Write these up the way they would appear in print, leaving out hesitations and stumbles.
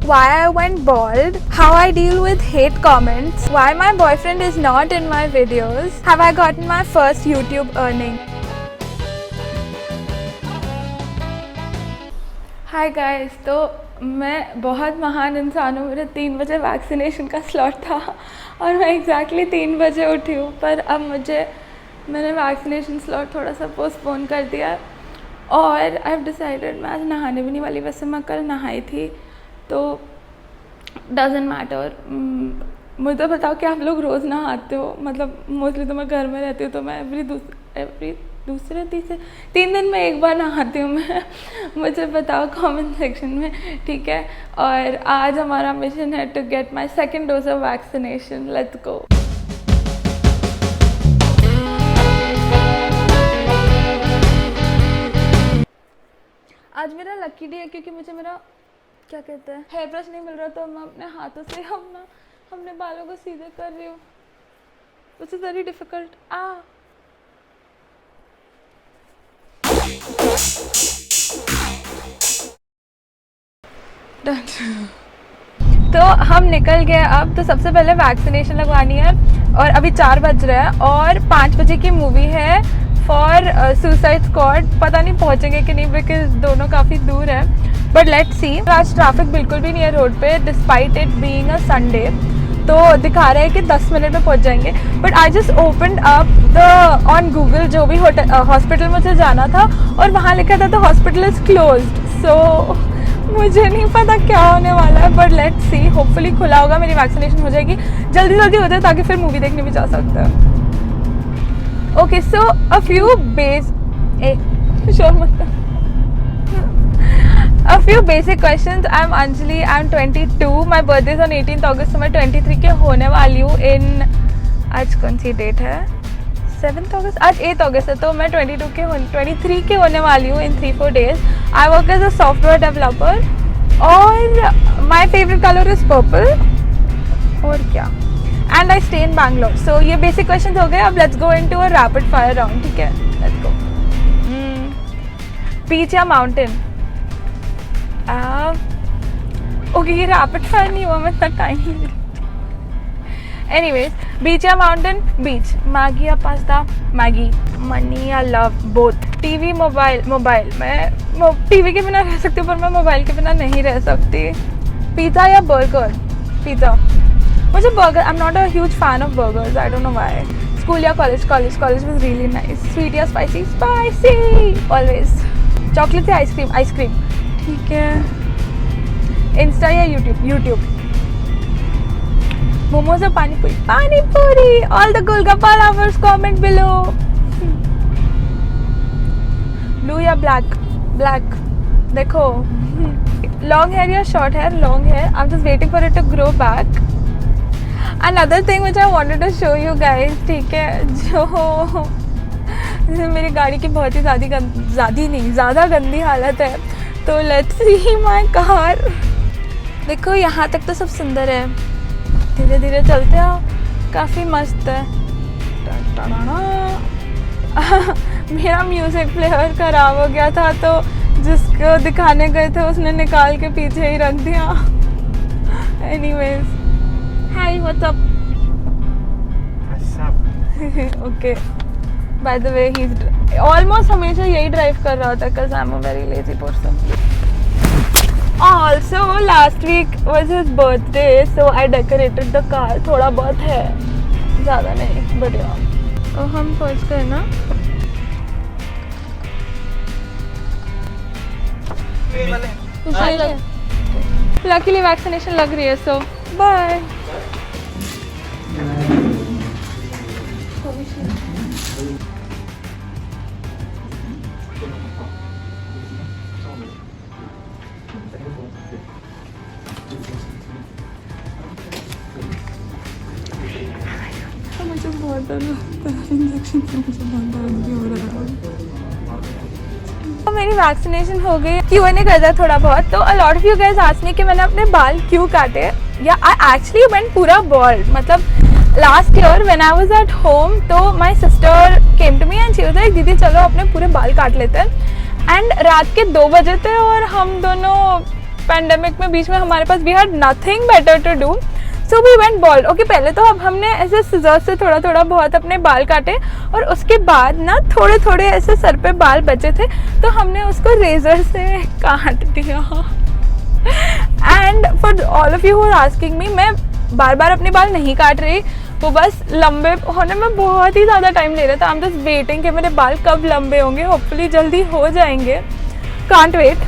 why I went bald, how I deal with hate comments, why my boyfriend is not in my videos, have I gotten my first YouTube earning. Hi guys, तो मैं बहुत महान इंसान हूँ. मेरे 3 बजे vaccination का slot था और मैं एग्जैक्टली 3 बजे उठी हूँ, पर अब मैंने वैक्सीनेशन स्लॉट थोड़ा सा पोस्टपोन कर दिया और आई हैव डिसाइडेड मैं आज नहाने भी नहीं वाली. वैसे मैं कल नहाई थी तो डजेंट मैटर. मुझे बताओ कि आप लोग रोज़ नहाते हो? मतलब मोस्टली तो मैं घर में रहती हूँ तो मैं एवरी दूसरे 3 दिन में एक बार नहाती हूँ मैं. मुझे बताओ कमेंट सेक्शन में, ठीक है. और आज हमारा मिशन है to get my second dose of vaccination. Let's go. आज मेरा लकी डे है क्योंकि मुझे मेरा क्या कहते हैं हेयर ब्रश नहीं मिल रहा, तो मैं अपने हाथों से अपने बालों को सीधे कर रही हूँ. Which is very difficult. तो हम निकल गए अब. तो सबसे पहले वैक्सीनेशन लगवानी है और अभी 4 बज रहे हैं और 5 बजे की मूवी है फॉर सुसाइड स्क्वाड. पता नहीं पहुंचेंगे कि नहीं बिकॉज दोनों काफ़ी दूर है, बट लेट्स सी. आज ट्रैफिक बिल्कुल भी नहीं है रोड पे despite it being a Sunday. तो दिखा रहे हैं कि 10 मिनट में पहुंच जाएंगे, but I just opened up the on Google जो भी हॉस्पिटल मुझे जाना था और वहाँ लिखा था द हॉस्पिटल इज़ क्लोज्ड. सो मुझे नहीं पता क्या होने वाला है, बट लेट्स सी. होपफुली खुला होगा, मेरी वैक्सीनेशन हो जाएगी, जल्दी हो जाए ताकि फिर मूवी देखने भी जा सकते हैं. Okay, so a few basic questions. I am Anjali, I am 22. My birthday is on 18 अगस्त, तो मैं 23 के होने वाली हूँ इन. आज कौन सी डेट है? 7 अगस्त. आज 8 अगस्त है, तो मैं 23 के होने वाली हूँ in 3-4 days. I work as a software developer और my favourite colour is purple. और क्या? And I stay in Bangalore. So ये बेसिक क्वेश्चन हो गए. अब let's go into a rapid fire round, ठीक है? Let's go. बीच या माउंटेन? ओके, ये रैपिड फायर नहीं हुआ, मैं इतना टाइम नहीं. एनीवेज, बीच या माउंटेन? बीच. मैगी या पास्ता? मैगी. मनी या लव? बोथ. TV mobile? मैं टीवी के बिना रह सकती हूँ पर मैं मोबाइल के बिना नहीं रह सकती. पिज़्ज़ा या बर्गर? पिज़्ज़ा. मुझे burger, I am not a huge fan of burgers, I don't know why. School या college? College was really nice. Sweet या स्पाइसी? Spicy always. चॉकलेट या आइसक्रीम? ठीक है. इंस्टा या यूट्यूब? मोमोज या panipuri? Panipuri. All the golgappa lovers comment below. Blue या black? देखो, long hair या short hair? Long hair. I am just waiting for it to grow back. Another thing which I wanted to show you guys, ठीक है, जो मेरी गाड़ी की बहुत ही ज़्यादा गंदी हालत है. तो लेट्स सी माय कार. देखो यहाँ तक तो सब सुंदर है, धीरे धीरे चलते हैं, काफ़ी मस्त है. मेरा म्यूज़िक प्लेयर ख़राब हो गया था तो जिसको दिखाने गए थे उसने निकाल के पीछे ही रख दिया. Anyways, hi what's up? Okay, by the way he almost हमेशा यही ड्राइव कर रहा होता है because I am a very lazy person. Also last week was his birthday, so I decorated the car. थोड़ा बहुत है, ज़्यादा नहीं, बढ़िया. तो हम पहुँच गए ना. लकीली वैक्सीनेशन लग रही है, सो बाय. मुझे बहुत डर लगता है इंजेक्शन से, मुझे बहुत दर्द भी हो रहा है. तो मेरी वैक्सीनेशन हो गई. Q&A कर दिया थोड़ा बहुत. तो a lot of you guys asked me कि मैंने अपने बाल क्यों काटे. या आई एक्चुअली वेंट पूरा बॉल्ड. मतलब last year when I was at home तो my sister came to me and she was like दीदी चलो अपने पूरे बाल काट लेते हैं. एंड रात के 2 बजे थे और हम दोनों पैंडेमिक में बीच में हमारे पास we had nothing better to do, so we went bald. Okay, पहले तो अब हमने ऐसे सिजर से थोड़ा थोड़ा बहुत अपने बाल काटे और उसके बाद ना थोड़े थोड़े ऐसे सर पे बाल बचे थे तो हमने उसको रेजर से काट दिया। And for all of you who are asking me, मैं बार बार अपने बाल नहीं काट रही, वो बस लंबे होने में बहुत ही ज़्यादा टाइम ले रहा था। आई एम जस्ट वेटिंग कि मेरे बाल कब लंबे होंगे, होपफुली जल्दी हो जाएंगे, कांट वेट।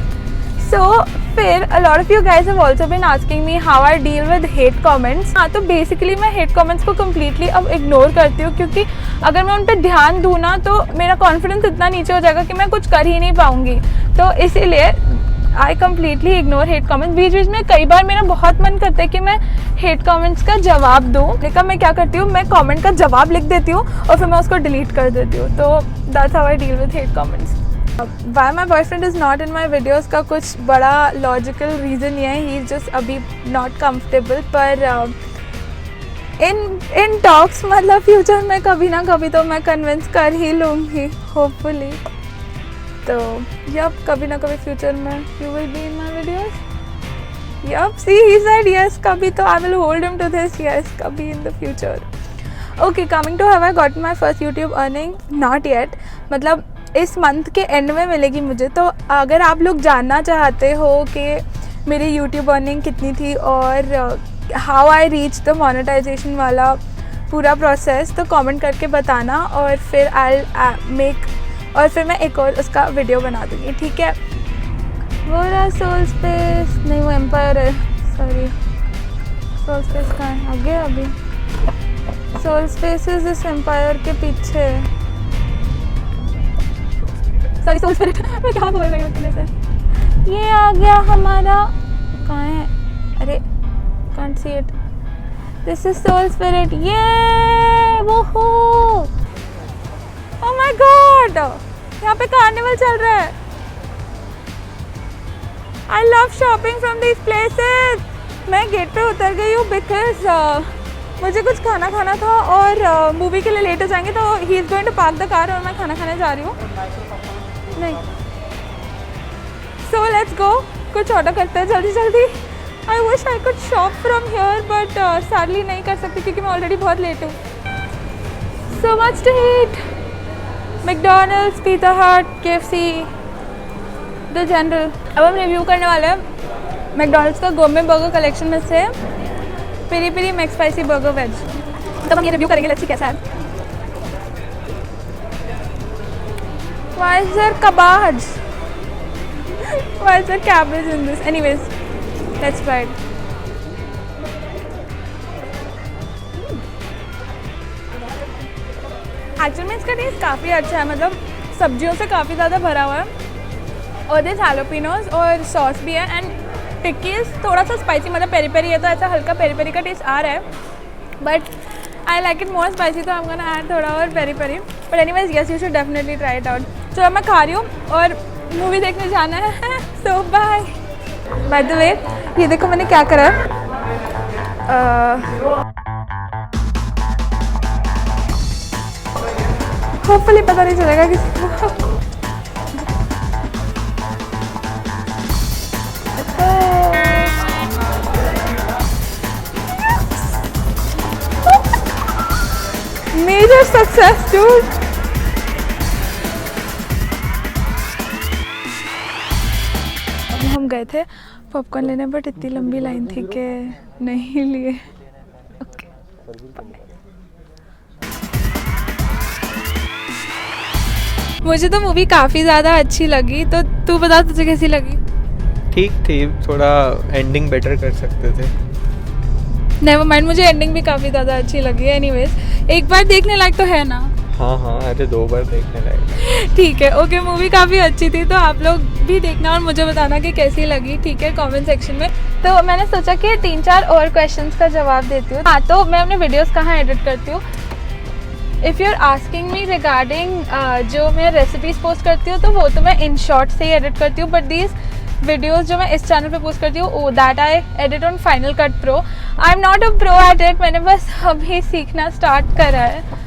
सो फिर a lot of you guys have also been asking me how I deal with hate comments। हाँ, तो बेसिकली मैं hate comments को completely अब इग्नोर करती हूँ, क्योंकि अगर मैं उन पर ध्यान दूँ ना तो मेरा कॉन्फिडेंस इतना नीचे हो जाएगा कि मैं कुछ कर ही नहीं पाऊँगी। तो इसीलिए I completely ignore hate comments. बीच बीच में कई बार मेरा बहुत मन करता है कि मैं हेट कमेंट्स का जवाब दूँ, लेकिन मैं क्या करती हूँ, मैं कमेंट का जवाब लिख देती हूँ और फिर मैं उसको डिलीट कर देती हूँ। तो that's how I deal with hate comments. Why my boyfriend is not in my videos का कुछ बड़ा लॉजिकल रीज़न ये है, ही इज़ जस्ट अभी नॉट कम्फर्टेबल। पर इन टॉक्स मतलब फ्यूचर में कभी ना कभी तो मैं कन्विंस कर ही लूँगी, होपफुली। तो यप, कभी ना कभी फ्यूचर में you will be in my videos. Yup, she ही सेड यस, कभी तो I will hold him to this, yes, कभी in the future. Okay, coming to have I got my first YouTube earning, not yet, मतलब इस month के and में मिलेगी मुझे। तो अगर आप लोग जानना चाहते हो कि मेरी यूट्यूब अर्निंग कितनी थी और how I reach the monetization वाला पूरा प्रोसेस, तो कमेंट करके बताना और फिर आई मेक, और फिर मैं एक और उसका वीडियो बना दूँगी, ठीक है। वो रहा सोल स्पेस, नहीं वो एम्पायर है, सॉरी, सोल स्पेस कहाँ है, आगे अभी सोल स्पेस इस एम्पायर के पीछे, सॉरी सोल स्पिरिट मैं क्या बोल रही हूँ इतने से। ये आ गया हमारा, कहाँ है, अरे can't see it, this is soul spirit, ये वो हो, ओह माय गॉड, यहाँ पे कार्निवल चल रहा है। I love shopping from these places. मैं गेट पे उतर गई हूँ बिकॉज मुझे कुछ खाना खाना था और मूवी के लिए लेट हो जाएंगे, तो he is going to park the car और मैं खाना खाने जा रही हूँ। नहीं, सो लेट्स गो, कुछ ऑर्डर करते हैं जल्दी जल्दी। I wish I could shop from here but sadly नहीं कर सकती क्योंकि मैं ऑलरेडी बहुत लेट हूँ। So much to eat, McDonald's, Pizza Hut, KFC, the general. अब हम रिव्यू करने वाले हैं मैकडॉनल्ड्स का गोurmet बर्गर कलेक्शन में से peri peri McSpicy burger veg. तब हम ये रिव्यू करेंगे, लेट्स सी कैसा है। Why is there cabbage? Why is there cabbage in this? Anyways, let's try it. Actually में इसका टेस्ट काफ़ी अच्छा है, मतलब सब्जियों से काफ़ी ज़्यादा भरा हुआ है और दिस हैलोपिनोज और सॉस भी है एंड टिक्कीज थोड़ा सा स्पाइसी, मतलब पेरी पेरी है तो ऐसा हल्का पेरी पेरी का टेस्ट आ रहा है, but I like it more spicy, तो आई एम गोना ऐड थोड़ा और peri peri. But anyways yes, you should definitely try it out. चलो मैं खा रही हूँ और मूवी देखने जाना है, सो बाय। बाय द वे, ये देखो मैंने क्या करा है, होपफुली पता नहीं चलेगा किसी को। Major success, dude. हम गए थे पॉपकॉर्न लेने बट इतनी लंबी लाइन थी कि नहीं लिए। ओके, मुझे तो मूवी काफ़ी ज़्यादा अच्छी लगी, तो तू बता तुझे कैसी लगी? ठीक थी, थोड़ा एंडिंग बेटर कर सकते थे। नेवर माइंड, मुझे एंडिंग भी काफ़ी ज़्यादा अच्छी लगी है। एनीवेज एक बार देखने लायक तो है ना? हाँ हाँ, अरे 2 बार देखने लायक। ठीक है, ओके, मूवी काफ़ी अच्छी थी, तो आप लोग भी देखना और मुझे बताना कि कैसी लगी, ठीक है, कमेंट सेक्शन में। तो मैंने सोचा कि 3-4 और क्वेश्चंस का जवाब देती हूँ। हाँ, तो मैं अपने वीडियोस कहाँ एडिट करती हूँ, if you are asking me regarding जो मैं रेसिपीज़ पोस्ट करती हूँ तो वो तो मैं इन शॉर्ट से ही एडिट करती हूँ, बट दीज वीडियोस जो मैं इस चैनल पे पोस्ट करती हूँ that I edit on final cut pro. I am not a pro at it, मैंने बस अभी सीखना स्टार्ट करा है।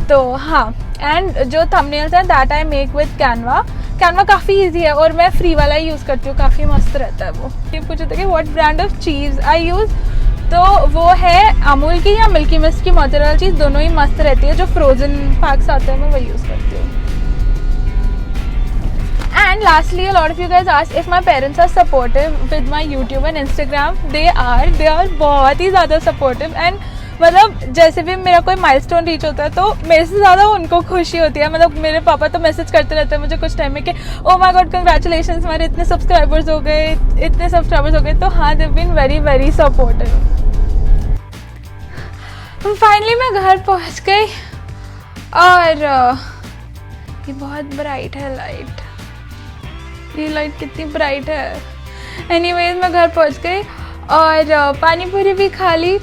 तो हाँ, एंड जो थंबनेल्स हैं that I make with Canva. Canva काफ़ी इजी है और मैं फ्री वाला ही यूज़ करती हूँ, काफ़ी मस्त रहता है वो। ये पूछे थे कि what brand of cheese I use, तो वो है अमूल की या मिल्की मिस्ट की मोज़रेला चीज़, दोनों ही मस्त रहती है। जो फ्रोज़न पैक्स आते हैं मैं वही यूज़ करती हूँ। And lastly, a lot of you guys asked if my parents are supportive with my YouTube and Instagram. They are बहुत ही ज़्यादा supportive and मतलब जैसे भी मेरा कोई माइलस्टोन रीच होता है तो मेरे से ज़्यादा उनको खुशी होती है। मतलब मेरे पापा तो मैसेज करते रहते हैं मुझे कुछ टाइम में कि ओ माय गॉड कंग्रेचुलेशंस, हमारे इतने सब्सक्राइबर्स हो गए, इतने सब्सक्राइबर्स हो गए। तो हाँ, they been very very supportive. Finally मैं घर पहुँच गई और ये बहुत ब्राइट है लाइट, ये लाइट कितनी ब्राइट है। एनीवेज मैं घर पहुंच गई और पानी पूरी भी खा ली।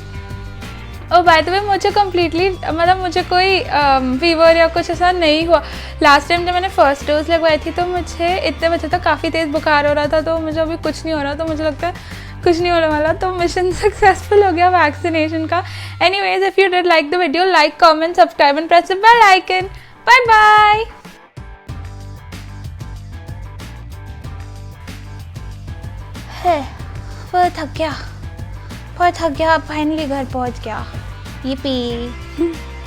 और बाय द वे मुझे कम्प्लीटली मतलब मुझे कोई फीवर या कुछ ऐसा नहीं हुआ। लास्ट टाइम जब मैंने फर्स्ट डोज लगवाई थी तो मुझे इतने बजे तक काफ़ी तेज़ बुखार हो रहा था, तो मुझे अभी कुछ नहीं हो रहा, तो मुझे लगता है कुछ नहीं होने वाला। तो मिशन सक्सेसफुल हो गया वैक्सीनेशन का। Anyways, if you did like the video, like, comment, subscribe and press the bell icon. Bye bye. बहुत थक गया, फाइनली घर पहुंच गया। yippee।